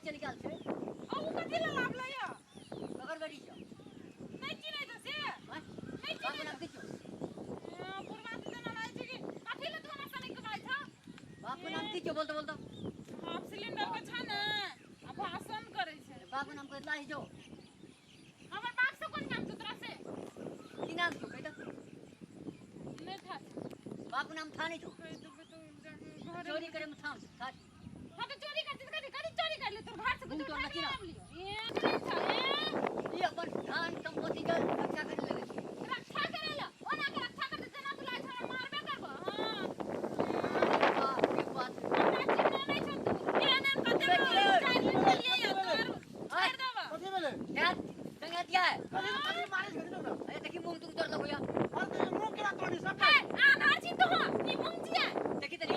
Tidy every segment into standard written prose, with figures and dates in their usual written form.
चल गेल छै ओ कथि ल लाभला या ककर गाड़ी छ नहीं चिनै त से नहीं बाबू चिनै नाम किछो पुरवा त जना लाइ छै कि कथि ल तोरा सने कमाइ छ बाबू नाम किछो बोलतो बोलतो हाफ सिलेंडर के छ ने आ भाषण करे छै बाबू नाम कहला ही जो हमर बाप से कोन काम छ तोरा से की नाम छौ कह त नहीं था बाबू नाम था नहीं छौ घर चोरी करे में था था हां तो चोरी करती कथि चोरी कर ले तोर घर से तू तो नची ना ये था ये अपन धान संपत्ति के रक्षा कर ले रक्षा करे ला ओना के रक्षा कर दे जना तू लाइ छ मारबे करबो हां एक बात हमरा चिन्ह नहीं छ तू ये नाम कते चाहिए या तोर छोड़ देबा कथि भेलै क्या संगे दिया है कथि मारे घरी न अरे देखी मुंह तुम तोड़ दो भैया और तेरे मुंह केना तोड़ी सब आधार चिन्ह तो हो नी मुंह जिया देखी तनी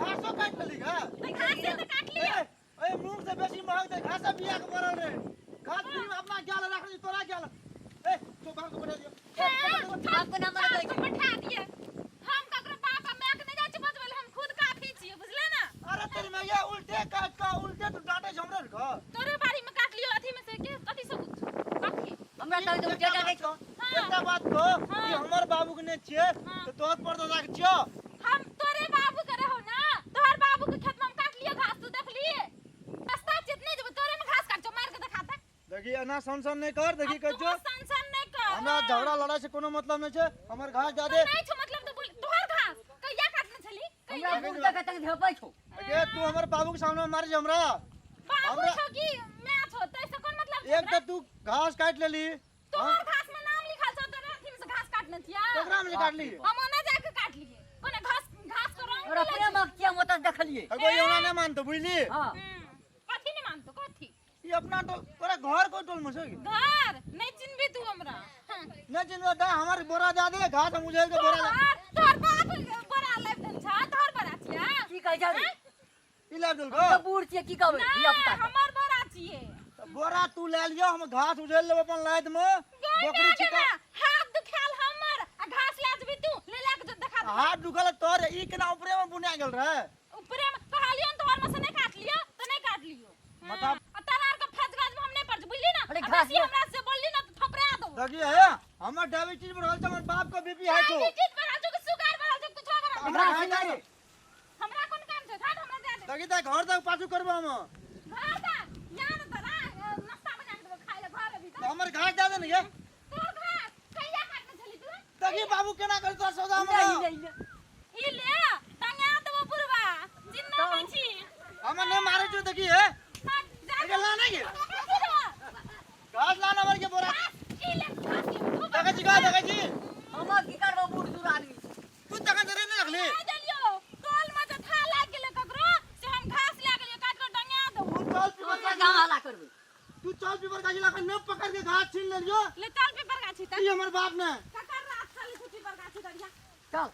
घासो काट लेली का घास से तो काट लिया ए मुंह से बेसी महक दे घासा बिया के पड़ल रे घास फ्री में अपना गेल रख ली तोरा गेल ए तो बाप को बैठा दियो बाप नाम मत कहै बैठा दिए हम ककरो बाप आ माय के नहीं जाय छी बतबेल हम खुद काफी छी बुझले ना अरे तेरी मैया उल्टे काट का उल्टे तू डांटे हमरे का तोरे बारी में काट लियो अथी में से के कथि सबूत कथि हमरा लग तो डेटा नहीं छौ एकटा बात को कि हमर बाबू के ने छिए तो तोहर पर दादा के छियो हम तोरे बाबू के रहो ना तोहर बाबू के खेत में हम काट लियो घास तू देख लिए रास्ता चित नहीं जब तोरे में घास काट मार के दिखाता देखी एना सनसन नहीं कर देखी कह छो संसन नहीं कर हमरा झगड़ा लड़ाई से कोनो मतलब नहीं छै हमर घास दे दे नहीं छ मतलब तो बोल तोहर घास कहिया काटने छली हमरा मुंह तक तक धेपै छौ ए तू हमर बाबू के सामने मारी हमरा बाबू छ कि मैं छ त ऐसे कोन मतलब एक तो तू घास काट लेली तोहर घास में नाम लिखल छ तोरे अथी में से घास काटने थिया केकरा में काट ली हम ओना जाके काट लिए कोने घास घास को रंग और अपने मक्किया मत देखलिए एगो योना नहीं मानतो बुझली हां कथि नहीं मानतो कथि ये अपना टोल तोरा घर को टोल में छै घर नहीं चिन्हबी तू हमरा न जिनवा दा हमर बोरा दे दे घास हम उझेल के बोरा तोहर बाप बोरा लाइब देन छ तोहर बोरा छिया की कहै छै ई ला देल को तो बूढ़ छिए की कहबै धिया पुता हमर बोरा छिए बोरा तू ले लियो हम घास उझेल लेब अपन लाद में बकरी छिका हाथ दुखाल हमर आ घास ले जबी तू ले ले के देखा दे हाथ दुखल तोर ई केना ऊपरे में बुनिया गेल रहे ऊपरे में कहलियन तोहर में से नहीं काट लियो तो नहीं काट लियो मता आ तनार के फज गाज में हम नहीं पड़ बुझली ना अरे अब घास ऐसी हमरा से बोलली ना तो थपड़ा दो देखिए है हमर डायबिटीज बढ़ल छ हमर बाप को बीपी है तो चीज बढ़ा जो सुगर बढ़ा जो कुछ बढ़ा हमरा है नहीं हमरा कोन काम छै घाट हमरा दे दे देखि त घर तक पाछू करबो हम घर दा यार तोरा नाश्ता बना के देबो खाइ ले घर अभी तो हमर घास दे दे ने ये तोर घर कहिया काटने छली तू देखि बाबू केना कर तो सौदा में ई ले टंगा देबो पुरवा जिन्ना में छी हम ने मारे जो देखि है जा ला नहीं घास लाना मर के बोरा ई ले घास के देखि जी हम की करबो बूढ़ दूर आदमी तू तक जरे नहीं रखली देलियो टोल में तो था लाग गेले ककरो से हम घास ले गेलियो काट के टंगा देबो तू चल पीपर का गाँव हाला करबै तू चल पीपर का जिला न पकड़ के घास छीन ले लियो ले चल पेपर गाछी ई हमर बाप ने ककर रात चली छुट्टी पर गाछी करिया चल